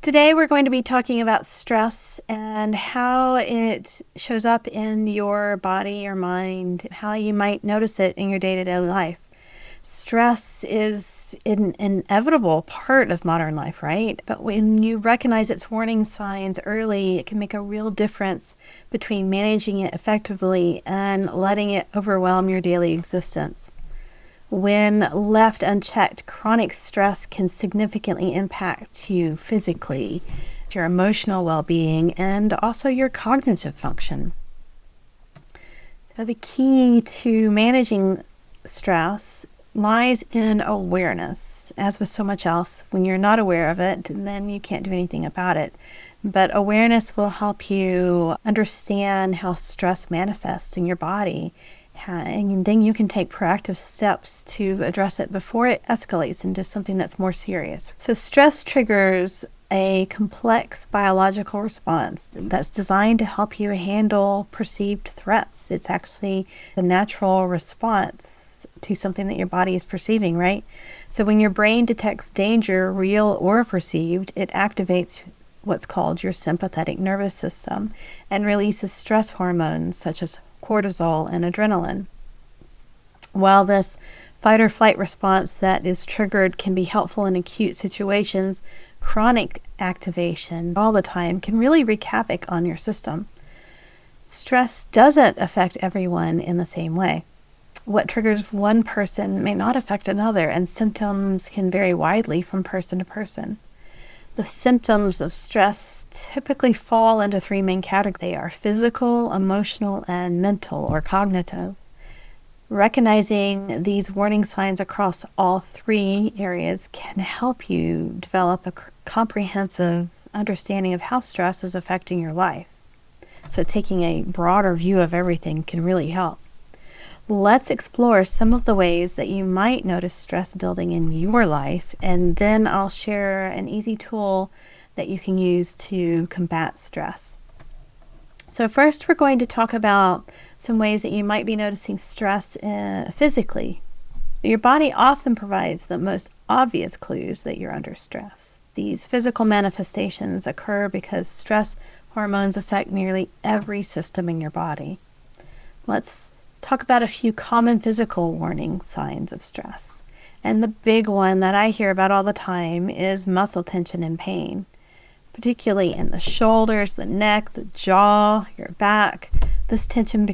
Today, we're going to be talking about stress and how it shows up in your body, your mind, how you might notice it in your day-to-day life. Stress is an inevitable part of modern life, right? But when you recognize its warning signs early, it can make a real difference between managing it effectively and letting it overwhelm your daily existence. When left unchecked, chronic stress can significantly impact you physically, your emotional well-being, and also your cognitive function. So the key to managing stress lies in awareness. As with so much else, when you're not aware of it, then you can't do anything about it. But awareness will help you understand how stress manifests in your body. And then you can take proactive steps to address it before it escalates into something that's more serious. So stress triggers a complex biological response that's designed to help you handle perceived threats. It's actually the natural response to something that your body is perceiving, right? So when your brain detects danger, real or perceived, it activates what's called your sympathetic nervous system and releases stress hormones such as cortisol and adrenaline. While this fight or flight response that is triggered can be helpful in acute situations, chronic activation all the time can really wreak havoc on your system. Stress doesn't affect everyone in the same way. What triggers one person may not affect another, and symptoms can vary widely from person to person. The symptoms of stress typically fall into three main categories. They are physical, emotional, and mental or cognitive. Recognizing these warning signs across all three areas can help you develop a comprehensive understanding of how stress is affecting your life. So taking a broader view of everything can really help. Let's explore some of the ways that you might notice stress building in your life, and then I'll share an easy tool that you can use to combat stress. So first, we're going to talk about some ways that you might be noticing stress physically. Your body often provides the most obvious clues that you're under stress. These physical manifestations occur because stress hormones affect nearly every system in your body. Let's talk about a few common physical warning signs of stress. And the big one that I hear about all the time is muscle tension and pain, particularly in the shoulders, the neck, the jaw, your back. This tension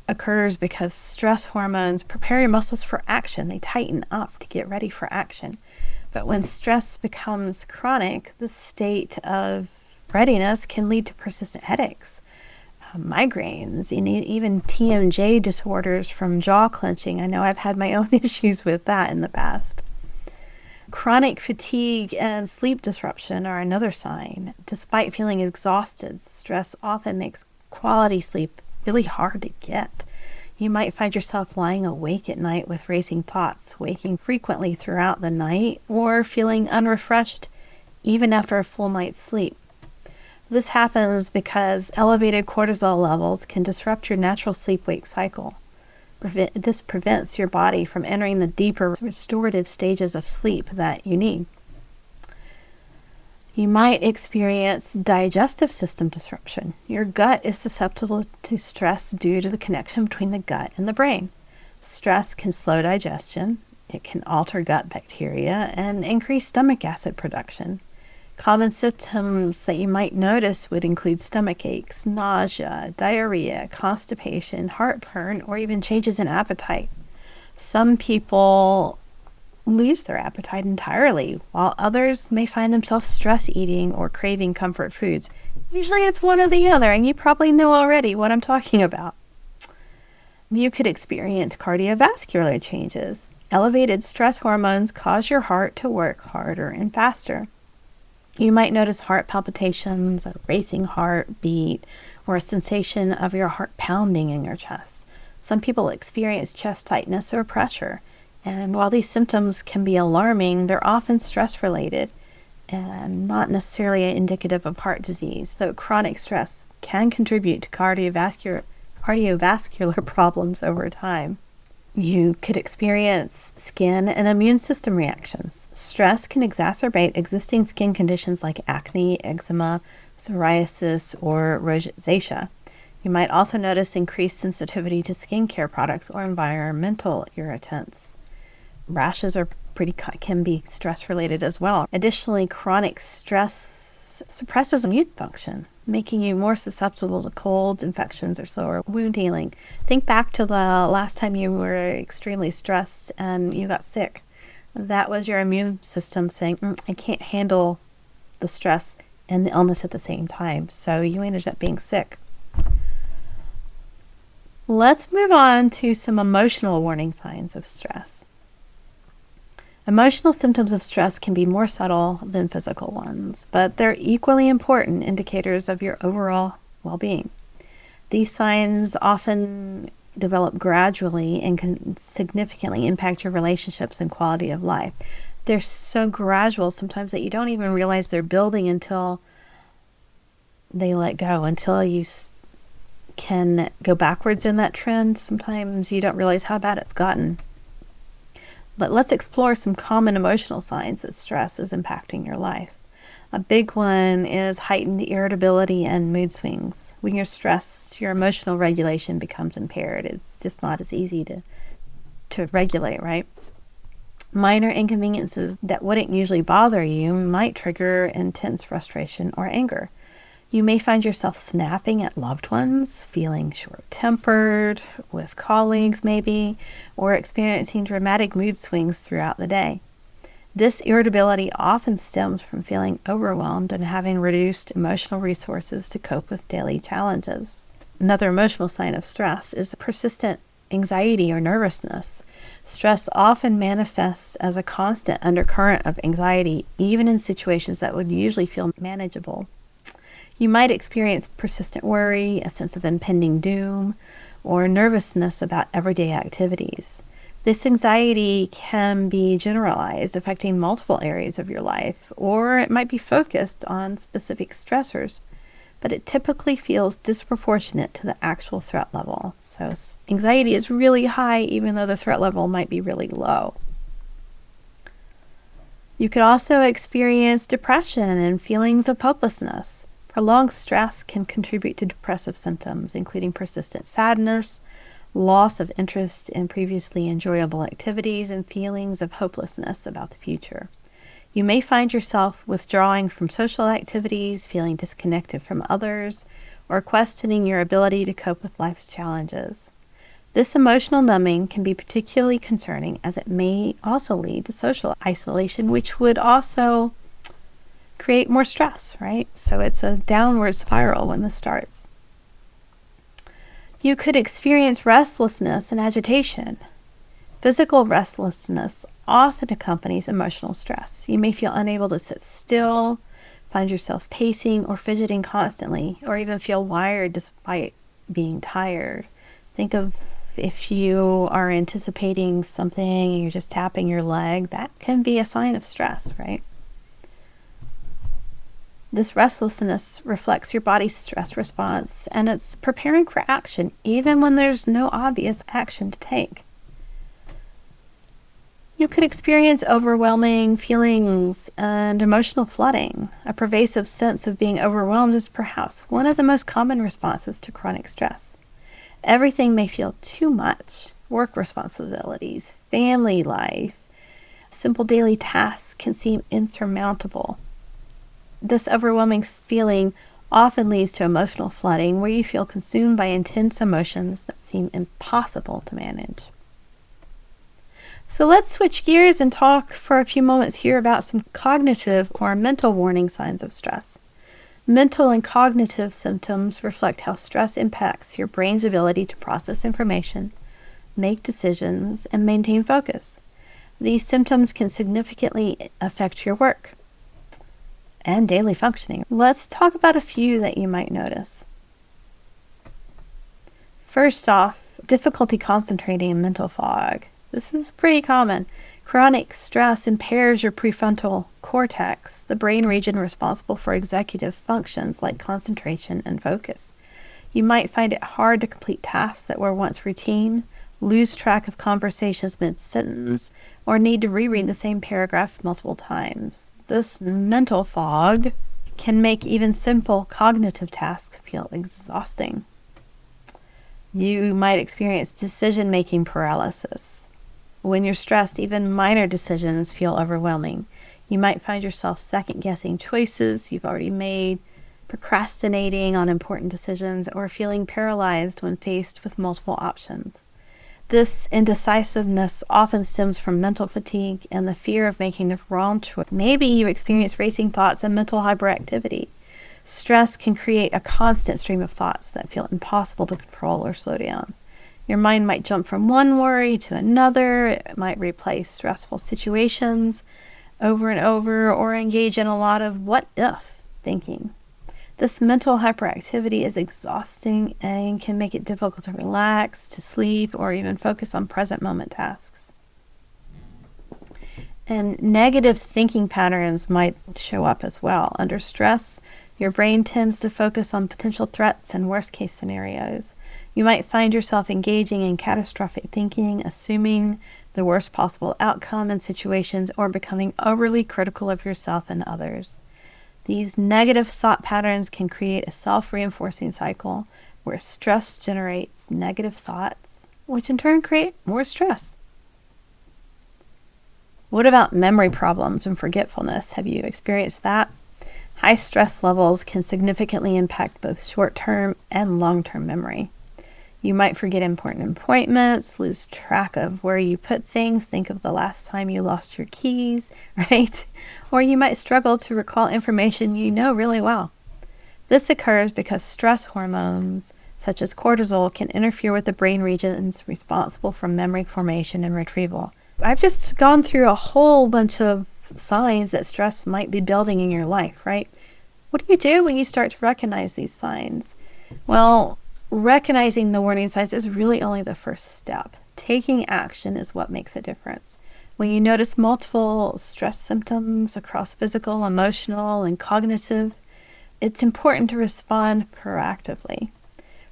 occurs because stress hormones prepare your muscles for action. They tighten up to get ready for action. But when stress becomes chronic, the state of readiness can lead to persistent headaches, migraines, and even TMJ disorders from jaw clenching. I know I've had my own issues with that in the past. Chronic fatigue and sleep disruption are another sign. Despite feeling exhausted, stress often makes quality sleep really hard to get. You might find yourself lying awake at night with racing thoughts, waking frequently throughout the night, or feeling unrefreshed even after a full night's sleep. This happens because elevated cortisol levels can disrupt your natural sleep-wake cycle. This prevents your body from entering the deeper restorative stages of sleep that you need. You might experience digestive system disruption. Your gut is susceptible to stress due to the connection between the gut and the brain. Stress can slow digestion, it can alter gut bacteria, and increase stomach acid production. Common symptoms that you might notice would include stomach aches, nausea, diarrhea, constipation, heartburn, or even changes in appetite. Some people lose their appetite entirely, while others may find themselves stress eating or craving comfort foods. Usually it's one or the other, and you probably know already what I'm talking about. You could experience cardiovascular changes. Elevated stress hormones cause your heart to work harder and faster. You might notice heart palpitations, a racing heartbeat, or a sensation of your heart pounding in your chest. Some people experience chest tightness or pressure, and while these symptoms can be alarming, they're often stress-related and not necessarily indicative of heart disease, though chronic stress can contribute to cardiovascular problems over time. You could experience skin and immune system reactions. Stress can exacerbate existing skin conditions like acne, eczema, psoriasis, or rosacea. You might also notice increased sensitivity to skincare products or environmental irritants. Rashes can be stress related as well. Additionally, chronic stress suppresses immune function, making you more susceptible to colds, infections, or slower wound healing. Think back to the last time you were extremely stressed and you got sick. That was your immune system saying, I can't handle the stress and the illness at the same time. So you ended up being sick. Let's move on to some emotional warning signs of stress. Emotional symptoms of stress can be more subtle than physical ones, but they're equally important indicators of your overall well-being. These signs often develop gradually and can significantly impact your relationships and quality of life. They're so gradual sometimes that you don't even realize they're building until they let go, until you can go backwards in that trend. Sometimes you don't realize how bad it's gotten. But let's explore some common emotional signs that stress is impacting your life. A big one is heightened irritability and mood swings. When you're stressed, your emotional regulation becomes impaired. It's just not as easy to regulate, right? Minor inconveniences that wouldn't usually bother you might trigger intense frustration or anger. You may find yourself snapping at loved ones, feeling short-tempered with colleagues maybe, or experiencing dramatic mood swings throughout the day. This irritability often stems from feeling overwhelmed and having reduced emotional resources to cope with daily challenges. Another emotional sign of stress is persistent anxiety or nervousness. Stress often manifests as a constant undercurrent of anxiety, even in situations that would usually feel manageable. You might experience persistent worry, a sense of impending doom, or nervousness about everyday activities. This anxiety can be generalized, affecting multiple areas of your life, or it might be focused on specific stressors, but it typically feels disproportionate to the actual threat level. So anxiety is really high, even though the threat level might be really low. You could also experience depression and feelings of hopelessness. Prolonged stress can contribute to depressive symptoms, including persistent sadness, loss of interest in previously enjoyable activities, and feelings of hopelessness about the future. You may find yourself withdrawing from social activities, feeling disconnected from others, or questioning your ability to cope with life's challenges. This emotional numbing can be particularly concerning as it may also lead to social isolation, which would also create more stress, right? So it's a downward spiral when this starts. You could experience restlessness and agitation. Physical restlessness often accompanies emotional stress. You may feel unable to sit still, find yourself pacing or fidgeting constantly, or even feel wired despite being tired. Think of if you are anticipating something and you're just tapping your leg, that can be a sign of stress, right? This restlessness reflects your body's stress response, and it's preparing for action, even when there's no obvious action to take. You could experience overwhelming feelings and emotional flooding. A pervasive sense of being overwhelmed is perhaps one of the most common responses to chronic stress. Everything may feel too much. Work responsibilities, family life, simple daily tasks can seem insurmountable. This overwhelming feeling often leads to emotional flooding, where you feel consumed by intense emotions that seem impossible to manage. So let's switch gears and talk for a few moments here about some cognitive or mental warning signs of stress. Mental and cognitive symptoms reflect how stress impacts your brain's ability to process information, make decisions, and maintain focus. These symptoms can significantly affect your work and daily functioning. Let's talk about a few that you might notice. First off, difficulty concentrating and mental fog. This is pretty common. Chronic stress impairs your prefrontal cortex, the brain region responsible for executive functions like concentration and focus. You might find it hard to complete tasks that were once routine, lose track of conversations mid-sentence, or need to reread the same paragraph multiple times. This mental fog can make even simple cognitive tasks feel exhausting. You might experience decision-making paralysis. When you're stressed, even minor decisions feel overwhelming. You might find yourself second-guessing choices you've already made, procrastinating on important decisions, or feeling paralyzed when faced with multiple options. This indecisiveness often stems from mental fatigue and the fear of making the wrong choice. Maybe you experience racing thoughts and mental hyperactivity. Stress can create a constant stream of thoughts that feel impossible to control or slow down. Your mind might jump from one worry to another. It might replay stressful situations over and over, or engage in a lot of what if thinking. This mental hyperactivity is exhausting and can make it difficult to relax, to sleep, or even focus on present moment tasks. And negative thinking patterns might show up as well. Under stress, your brain tends to focus on potential threats and worst-case scenarios. You might find yourself engaging in catastrophic thinking, assuming the worst possible outcome in situations, or becoming overly critical of yourself and others. These negative thought patterns can create a self-reinforcing cycle where stress generates negative thoughts, which in turn create more stress. What about memory problems and forgetfulness? Have you experienced that? High stress levels can significantly impact both short-term and long-term memory. You might forget important appointments, lose track of where you put things, think of the last time you lost your keys, right? Or you might struggle to recall information you know really well. This occurs because stress hormones, such as cortisol, can interfere with the brain regions responsible for memory formation and retrieval. I've just gone through a whole bunch of signs that stress might be building in your life, right? What do you do when you start to recognize these signs? Well, recognizing the warning signs is really only the first step. Taking action is what makes a difference. When you notice multiple stress symptoms across physical, emotional, and cognitive, it's important to respond proactively.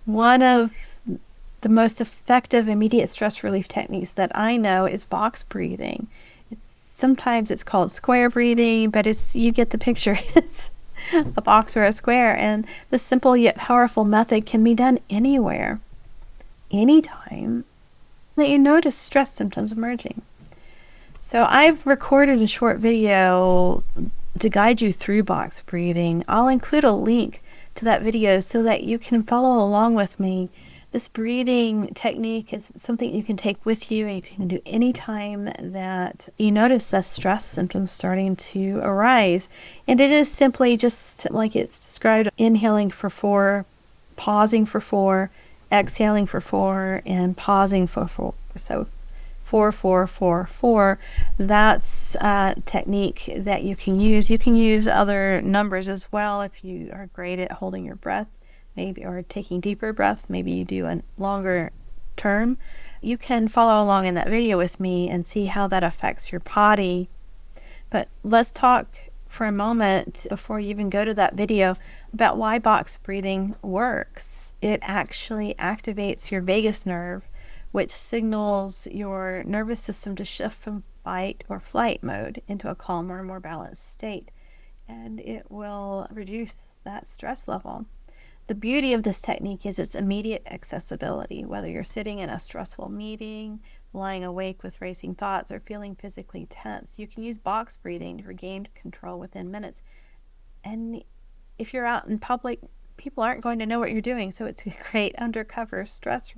One of the most effective immediate stress relief techniques that I know is box breathing. Sometimes it's called square breathing, but you get the picture. It's a box or a square, and the simple yet powerful method can be done anywhere, anytime that you notice stress symptoms emerging. So I've recorded a short video to guide you through box breathing. I'll include a link to that video so that you can follow along with me. This breathing technique is something you can take with you, and you can do anytime that you notice the stress symptoms starting to arise. And it is simply just like it's described: inhaling for 4, pausing for 4, exhaling for 4, and pausing for 4. So 4, 4, 4, 4. That's a technique that you can use. You can use other numbers as well if you are great at holding your breath. Maybe, or taking deeper breaths. Maybe you do a longer term. You can follow along in that video with me and see how that affects your body. But let's talk for a moment, before you even go to that video, about why box breathing works. It actually activates your vagus nerve, which signals your nervous system to shift from fight or flight mode into a calmer, more balanced state. And it will reduce that stress level. The beauty of this technique is its immediate accessibility. Whether you're sitting in a stressful meeting, lying awake with racing thoughts, or feeling physically tense, you can use box breathing to regain control within minutes. And if you're out in public, people aren't going to know what you're doing, so it's a great undercover stress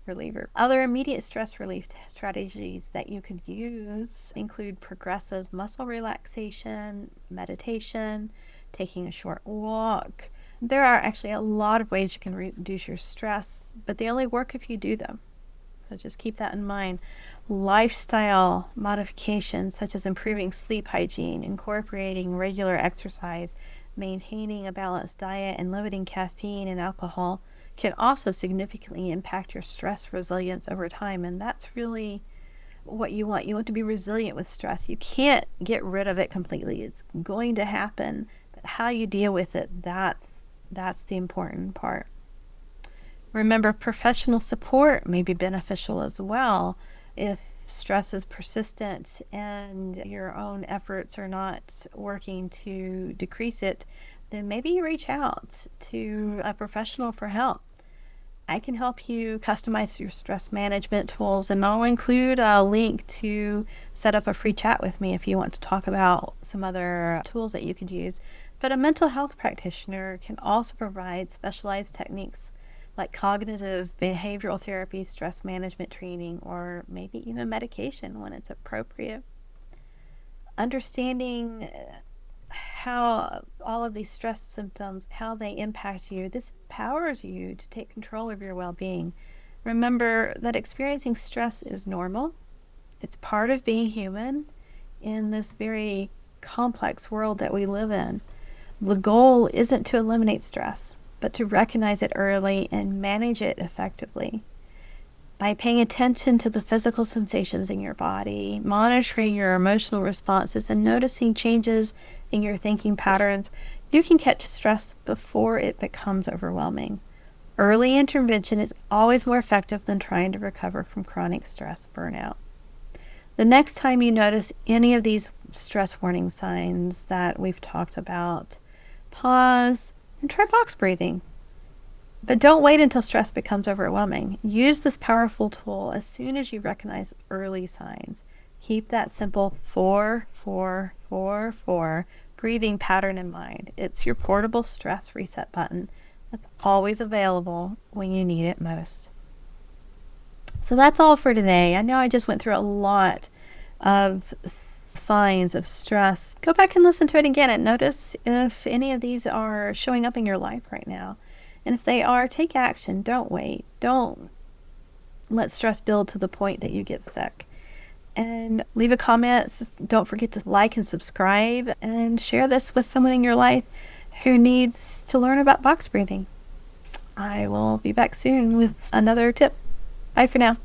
reliever. Other immediate stress relief strategies that you could use include progressive muscle relaxation, meditation, taking a short walk. There are actually a lot of ways you can reduce your stress, but they only work if you do them. So just keep that in mind. Lifestyle modifications, such as improving sleep hygiene, incorporating regular exercise, maintaining a balanced diet, and limiting caffeine and alcohol, can also significantly impact your stress resilience over time. And that's really what you want. You want to be resilient with stress. You can't get rid of it completely. It's going to happen. But how you deal with it, that's the important part. Remember, professional support may be beneficial as well. If stress is persistent and your own efforts are not working to decrease it, then maybe you reach out to a professional for help. I can help you customize your stress management tools, and I'll include a link to set up a free chat with me if you want to talk about some other tools that you could use. But a mental health practitioner can also provide specialized techniques like cognitive behavioral therapy, stress management training, or maybe even medication when it's appropriate. Understanding how all of these stress symptoms, how they impact you, this empowers you to take control of your well-being. Remember that experiencing stress is normal. It's part of being human in this very complex world that we live in. The goal isn't to eliminate stress, but to recognize it early and manage it effectively. By paying attention to the physical sensations in your body, monitoring your emotional responses, and noticing changes in your thinking patterns, you can catch stress before it becomes overwhelming. Early intervention is always more effective than trying to recover from chronic stress burnout. The next time you notice any of these stress warning signs that we've talked about, pause and try box breathing. But don't wait until stress becomes overwhelming. Use this powerful tool as soon as you recognize early signs. Keep that simple 4-4-4-4 breathing pattern in mind. It's your portable stress reset button that's always available when you need it most. So that's all for today. I know I just went through a lot of signs of stress. Go back and listen to it again and notice if any of these are showing up in your life right now. And if they are, take action. Don't wait. Don't let stress build to the point that you get sick. And leave a comment. Don't forget to like and subscribe, and share this with someone in your life who needs to learn about box breathing. I will be back soon with another tip. Bye for now.